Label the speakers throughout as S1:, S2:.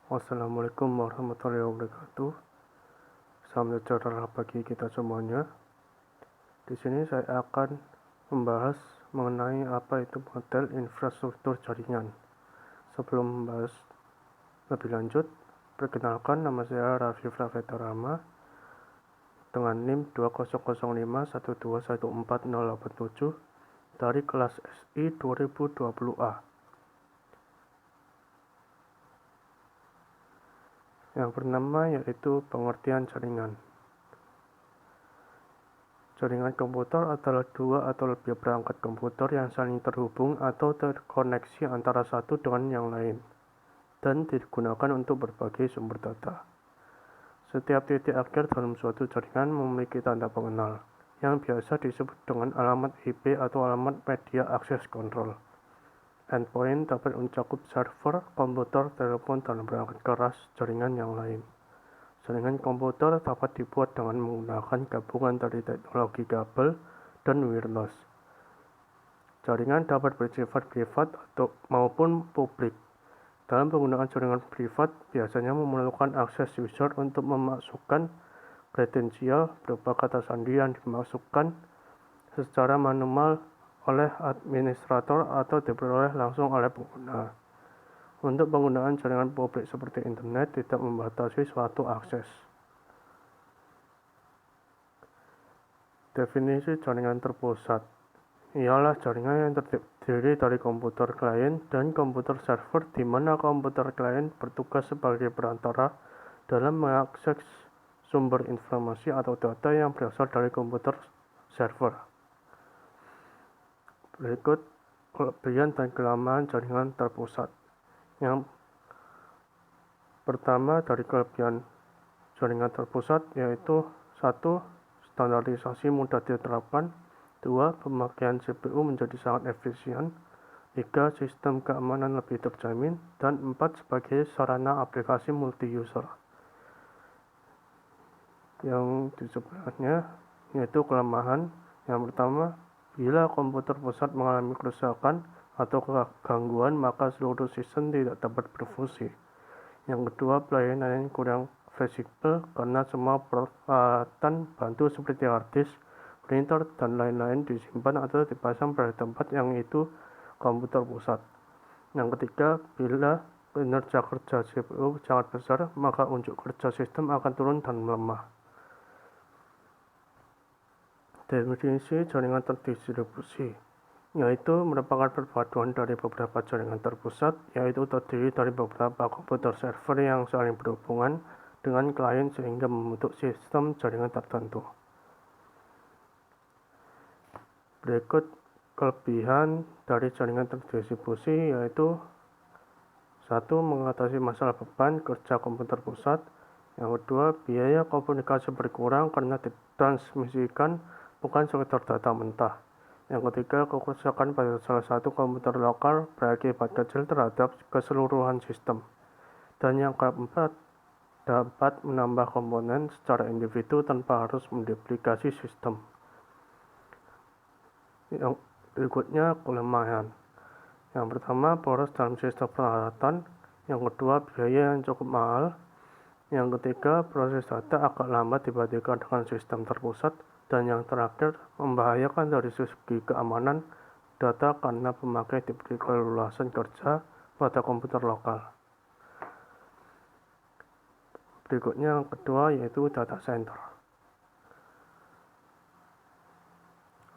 S1: Wassalamualaikum warahmatullahi wabarakatuh. Salam sejahtera bagi kita semuanya. Di sini saya akan membahas mengenai apa itu model infrastruktur jaringan. Sebelum membahas lebih lanjut, perkenalkan nama saya Raffi Pravetarama dengan NIM 20051214087 dari kelas SI 2020A. Yang pertama yaitu pengertian jaringan. Jaringan komputer adalah dua atau lebih perangkat komputer yang saling terhubung atau terkoneksi antara satu dengan yang lain, dan digunakan untuk berbagai sumber data. Setiap titik akhir dalam suatu jaringan memiliki tanda pengenal, yang biasa disebut dengan alamat IP atau alamat media access control. Endpoint dapat mencakup server, komputer, telepon, dan perangkat keras jaringan yang lain. Jaringan komputer dapat dibuat dengan menggunakan gabungan dari teknologi kabel dan wireless. Jaringan dapat bersifat privat maupun publik. Dalam penggunaan jaringan privat, biasanya memerlukan akses user untuk memasukkan kredensial berupa kata sandi yang dimasukkan secara manual oleh administrator atau diperoleh langsung oleh pengguna. Untuk penggunaan jaringan publik seperti internet tidak membatasi suatu akses. Definisi jaringan terpusat ialah jaringan yang terdiri dari komputer klien dan komputer server, di mana komputer klien bertugas sebagai perantara dalam mengakses sumber informasi atau data yang berasal dari komputer server. Berikut kelebihan dan kelemahan jaringan terpusat. Yang pertama dari kelebihan jaringan terpusat yaitu 1. Standarisasi mudah diterapkan. 2. Pemakaian CPU menjadi sangat efisien. 3. Sistem keamanan lebih terjamin. Dan 4. Sebagai sarana aplikasi multi-user. Yang di sebelahnya yaitu kelemahan. Yang pertama, bila komputer pusat mengalami kerusakan atau kegangguan, maka seluruh sistem tidak dapat berfungsi. Yang kedua, pelayanan yang kurang fleksibel karena semua peralatan bantu seperti hard disk, printer, dan lain-lain disimpan atau dipasang pada tempat yang itu komputer pusat. Yang ketiga, bila kinerja kerja CPU sangat besar, maka unjuk kerja sistem akan turun dan melemah. Definisi jaringan terdistribusi yaitu merupakan perpaduan dari beberapa jaringan terpusat, yaitu terdiri dari beberapa komputer server yang saling berhubungan dengan klien sehingga membentuk sistem jaringan tertentu. Berikut kelebihan dari jaringan terdistribusi yaitu 1. Mengatasi masalah beban kerja komputer pusat. Yang kedua, biaya komunikasi berkurang karena ditransmisikan bukan sekedar data mentah. Yang ketiga, kerusakan pada salah satu komputer lokal berakibat kecil terhadap keseluruhan sistem. Dan yang keempat, dapat menambah komponen secara individu tanpa harus menduplikasi sistem. Yang berikutnya, kelemahan. Yang pertama, boros dalam sistem peralatan. Yang kedua, biaya yang cukup mahal. Yang ketiga, proses data agak lambat dibandingkan dengan sistem terpusat. Dan yang terakhir, membahayakan dari segi keamanan data karena pemakai diberi keleluasan kerja pada komputer lokal. Berikutnya yang kedua yaitu data center.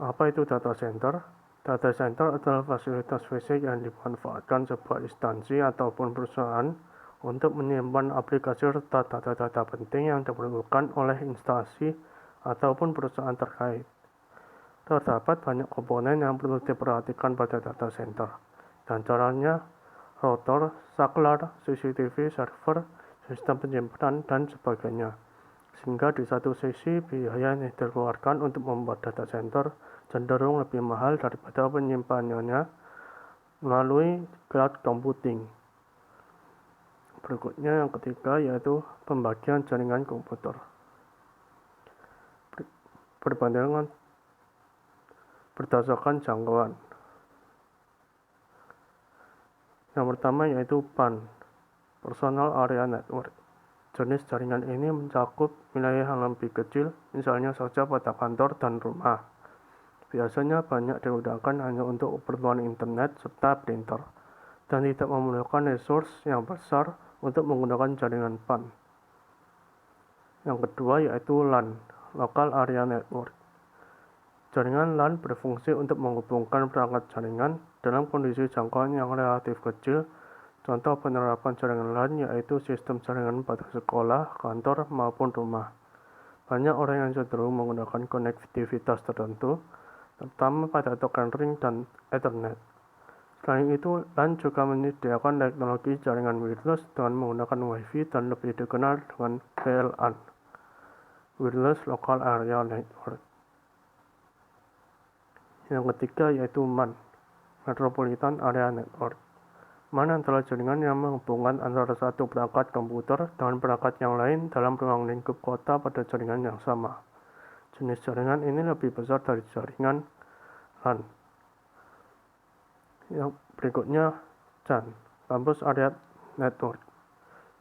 S1: Apa itu data center? Data center adalah fasilitas fisik yang dimanfaatkan sebuah instansi ataupun perusahaan untuk menyimpan aplikasi serta data-data penting yang diperlukan oleh instansi ataupun perusahaan terkait. Terdapat banyak komponen yang perlu diperhatikan pada data center, dan caranya router, saklar, CCTV, server, sistem penyimpanan, dan sebagainya. Sehingga di satu sisi biaya yang dikeluarkan untuk membuat data center cenderung lebih mahal daripada penyimpanannya melalui cloud computing. Berikutnya yang ketiga yaitu pembagian jaringan komputer. Perbandingan berdasarkan jangkauan. Yang pertama yaitu PAN. Personal Area Network. Jenis jaringan ini mencakup wilayah yang lebih kecil, misalnya saja pada kantor dan rumah. Biasanya banyak digunakan hanya untuk keperluan internet serta printer, dan tidak memerlukan resource yang besar untuk menggunakan jaringan PAN. Yang kedua yaitu LAN, Local Area Network. Jaringan LAN berfungsi untuk menghubungkan perangkat jaringan dalam kondisi jangkauan yang relatif kecil. Contoh penerapan jaringan LAN yaitu sistem jaringan pada sekolah, kantor, maupun rumah. Banyak orang yang cenderung menggunakan konektivitas tertentu, terutama pada token ring dan Ethernet. Selain itu, LAN juga menyediakan teknologi jaringan wireless dengan menggunakan Wi-Fi dan lebih dikenal dengan WLAN, Wireless Local Area Network. Yang ketiga yaitu MAN, Metropolitan Area Network. MAN adalah jaringan yang menghubungkan antara satu perangkat komputer dengan perangkat yang lain dalam ruang lingkup kota pada jaringan yang sama. Jenis jaringan ini lebih besar dari jaringan LAN. Yang berikutnya CAN, Campus Area Network.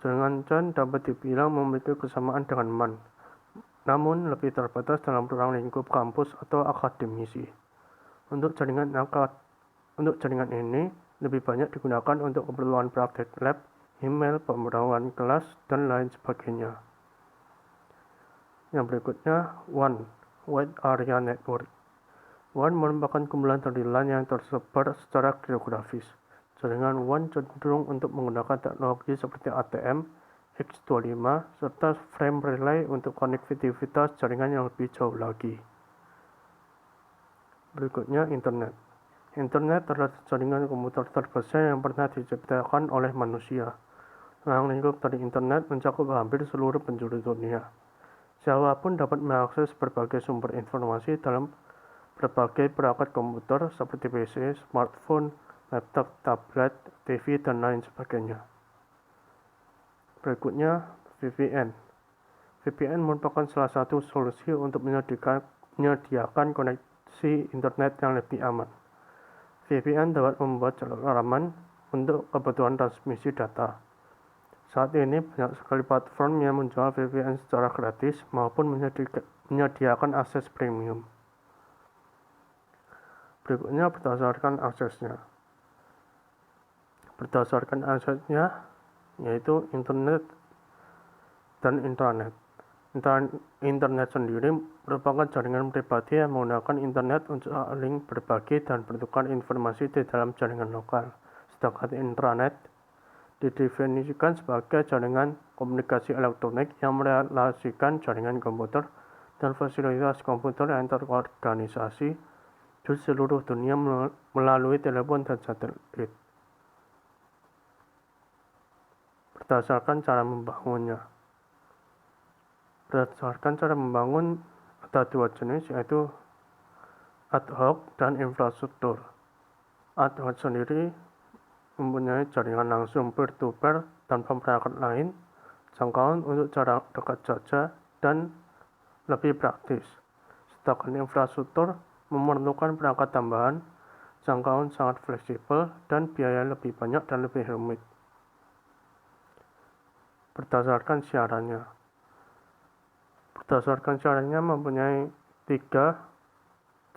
S1: Jaringan CAN dapat dibilang memiliki kesamaan dengan MAN, namun lebih terbatas dalam ruang lingkup kampus atau akademisi. Untuk jaringan ini lebih banyak digunakan untuk keperluan praktek lab, email, pemrograman kelas, dan lain sebagainya. Yang berikutnya WAN, Wide Area Network. WAN merupakan kumpulan dari LAN yang tersebar secara geografis. Jaringan WAN cenderung untuk menggunakan teknologi seperti ATM, X25, serta frame relay untuk konektivitas jaringan yang lebih jauh lagi. Berikutnya Internet. Internet adalah jaringan komputer terbesar yang pernah diciptakan oleh manusia. Ruang lingkup dari internet mencakup hampir seluruh penjuru dunia. Siapapun dapat mengakses berbagai sumber informasi dalam berbagai perangkat komputer seperti PC, smartphone, laptop, tablet, TV, dan lain sebagainya. Berikutnya VPN. VPN merupakan salah satu solusi untuk menyediakan koneksi internet yang lebih aman. VPN dapat membuat jalur aman untuk kebutuhan transmisi data. Saat ini banyak sekali platform yang menjual VPN secara gratis maupun menyediakan akses premium. Berikutnya berdasarkan aksesnya yaitu internet dan intranet. Internet sendiri merupakan jaringan pribadi yang menggunakan internet untuk saling berbagi dan bertukar informasi di dalam jaringan lokal. Sedangkan intranet didefinisikan sebagai jaringan komunikasi elektronik yang merelasikan jaringan komputer dan fasilitas komputer yang terorganisasi di seluruh dunia melalui telepon dan satelit. Berdasarkan cara membangunnya. Berdasarkan cara membangun ada dua jenis yaitu ad hoc dan infrastruktur. Ad hoc sendiri mempunyai jaringan langsung peer-to-peer tanpa perangkat lain, jangkauan untuk jarak dekat saja, dan lebih praktis. Sedangkan infrastruktur memerlukan perangkat tambahan, jangkauan sangat fleksibel, dan biaya lebih banyak dan lebih rumit. Berdasarkan siarannya mempunyai 3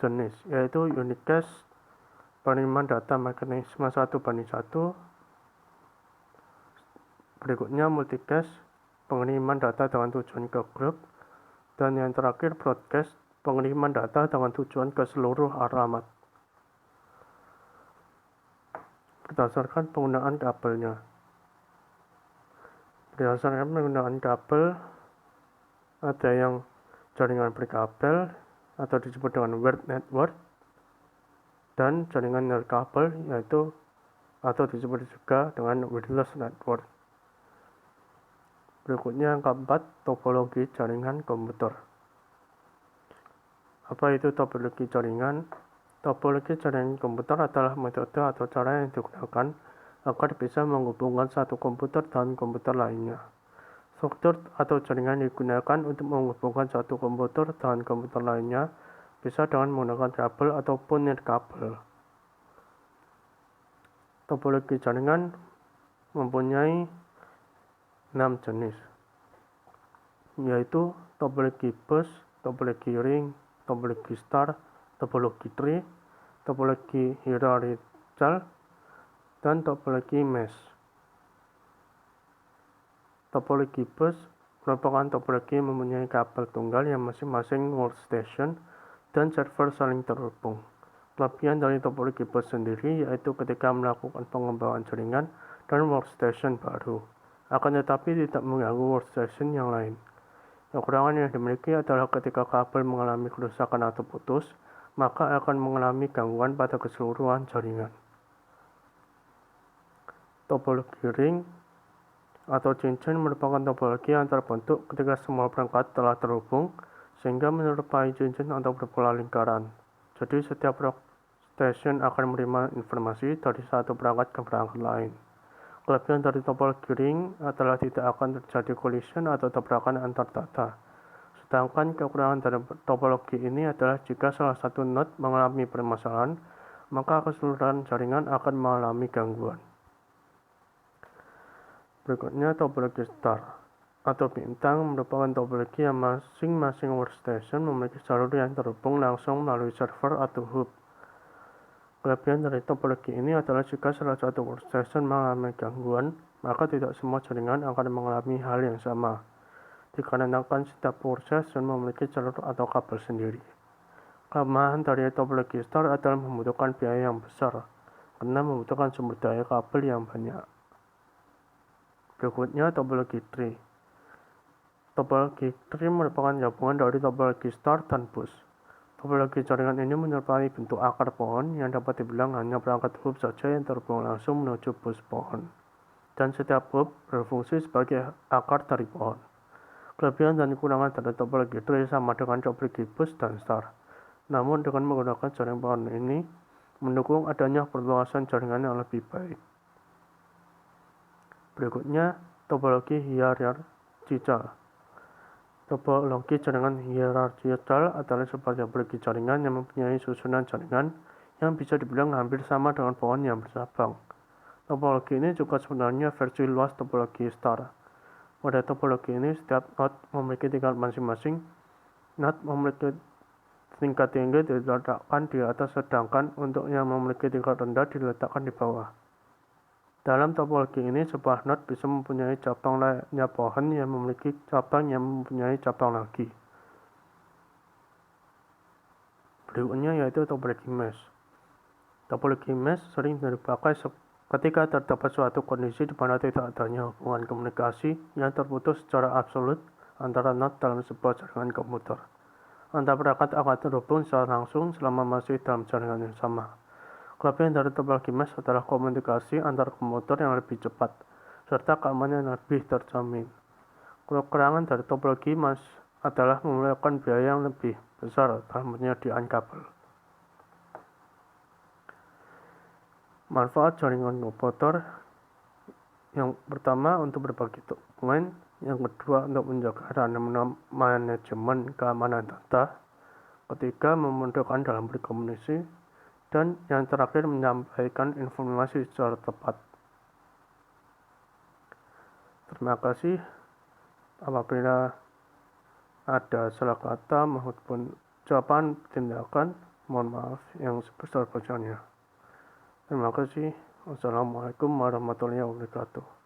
S1: jenis, yaitu unicast, pengiriman data mekanisme 1:1, berikutnya multicast, pengiriman data dengan tujuan ke grup, dan yang terakhir broadcast, pengiriman data dengan tujuan ke seluruh alamat. Berdasarkan penggunaan kabelnya. Berdasarkan penggunaan kabel, ada yang jaringan berkabel atau disebut dengan wired network, dan jaringan nirkabel yaitu atau disebut juga dengan wireless network. Berikutnya yang keempat, topologi jaringan komputer. Apa itu topologi jaringan? Topologi jaringan komputer adalah metode atau cara yang digunakan agar bisa menghubungkan satu komputer dengan komputer lainnya. Struktur atau jaringan digunakan untuk menghubungkan satu komputer dengan komputer lainnya bisa dengan menggunakan kabel ataupun nirkabel. Topologi jaringan mempunyai 6 jenis, yaitu topologi bus, topologi ring, topologi star, topologi tree, topologi hierarchical, dan topologi mesh. Topologi bus merupakan topologi yang mempunyai kabel tunggal yang masing-masing workstation dan server saling terhubung. Kelebihan dari topologi bus sendiri yaitu ketika melakukan pengembangan jaringan dan workstation baru, akan tetapi tidak mengganggu workstation yang lain. Kekurangan yang dimiliki adalah ketika kabel mengalami kerusakan atau putus, maka akan mengalami gangguan pada keseluruhan jaringan. Topologi ring atau cincin merupakan topologi yang terbentuk ketika semua perangkat telah terhubung sehingga menyerupai cincin atau berpola lingkaran. Jadi setiap workstation akan menerima informasi dari satu perangkat ke perangkat lain. Kelebihan dari topologi ring adalah tidak akan terjadi collision atau tabrakan antar data. Sedangkan kekurangan dari topologi ini adalah jika salah satu node mengalami permasalahan, maka keseluruhan jaringan akan mengalami gangguan. Berikutnya topologi star atau bintang merupakan topologi yang masing-masing workstation memiliki jalur yang terhubung langsung melalui server atau hub. Kelebihan dari topologi ini adalah jika salah satu workstation mengalami gangguan, maka tidak semua jaringan akan mengalami hal yang sama, dikarenakan setiap workstation memiliki jalur atau kabel sendiri. Kelemahan dari topologi star adalah membutuhkan biaya yang besar, karena membutuhkan sumber daya kabel yang banyak. Berikutnya topologi tree. Topologi tree merupakan gabungan dari topologi star dan bus. Topologi jaringan ini menyerupai bentuk akar pohon yang dapat dibilang hanya perangkat hub saja yang terhubung langsung menuju bus pohon, dan setiap hub berfungsi sebagai akar dari pohon. Kelebihan dan kekurangan dari topologi tree sama dengan topologi bus dan star. Namun dengan menggunakan jaringan pohon ini mendukung adanya perluasan jaringan yang lebih baik. Berikutnya, topologi hierarchical. Topologi jaringan hierarchical adalah sebuah topologi jaringan yang mempunyai susunan jaringan yang bisa dibilang hampir sama dengan pohon yang bercabang. Topologi ini juga sebenarnya versi luas topologi star. Pada topologi ini, setiap node memiliki tingkat masing-masing. Node memiliki tingkat tinggi diletakkan di atas, sedangkan untuk yang memiliki tingkat rendah diletakkan di bawah. Dalam topologi ini, sebuah node bisa mempunyai cabang lainnya pohon yang memiliki cabang yang mempunyai cabang lagi. Berikutnya yaitu topologi mesh. Topologi mesh sering dipakai ketika terdapat suatu kondisi di mana tidak adanya hubungan komunikasi yang terputus secara absolut antara node dalam sebuah jaringan komputer. Antar perangkat akan terhubung secara langsung selama masih dalam jaringan yang sama. Kelebihan dari topologi mesh adalah komunikasi antar komputer yang lebih cepat, serta keamanan yang lebih terjamin. Kekurangan dari topologi mesh adalah memerlukan biaya yang lebih besar dalam penyediaan kabel. Manfaat jaringan komputer: yang pertama, untuk berbagi dokumen; yang kedua, untuk menjaga dan manajemen keamanan data; ketiga, memudahkan dalam berkomunikasi; dan yang terakhir, menyampaikan informasi secara tepat. Terima kasih. Apabila ada salah kata maupun ucapan tindakan, mohon maaf yang sebesar-besarnya. Terima kasih. Wassalamualaikum warahmatullahi wabarakatuh.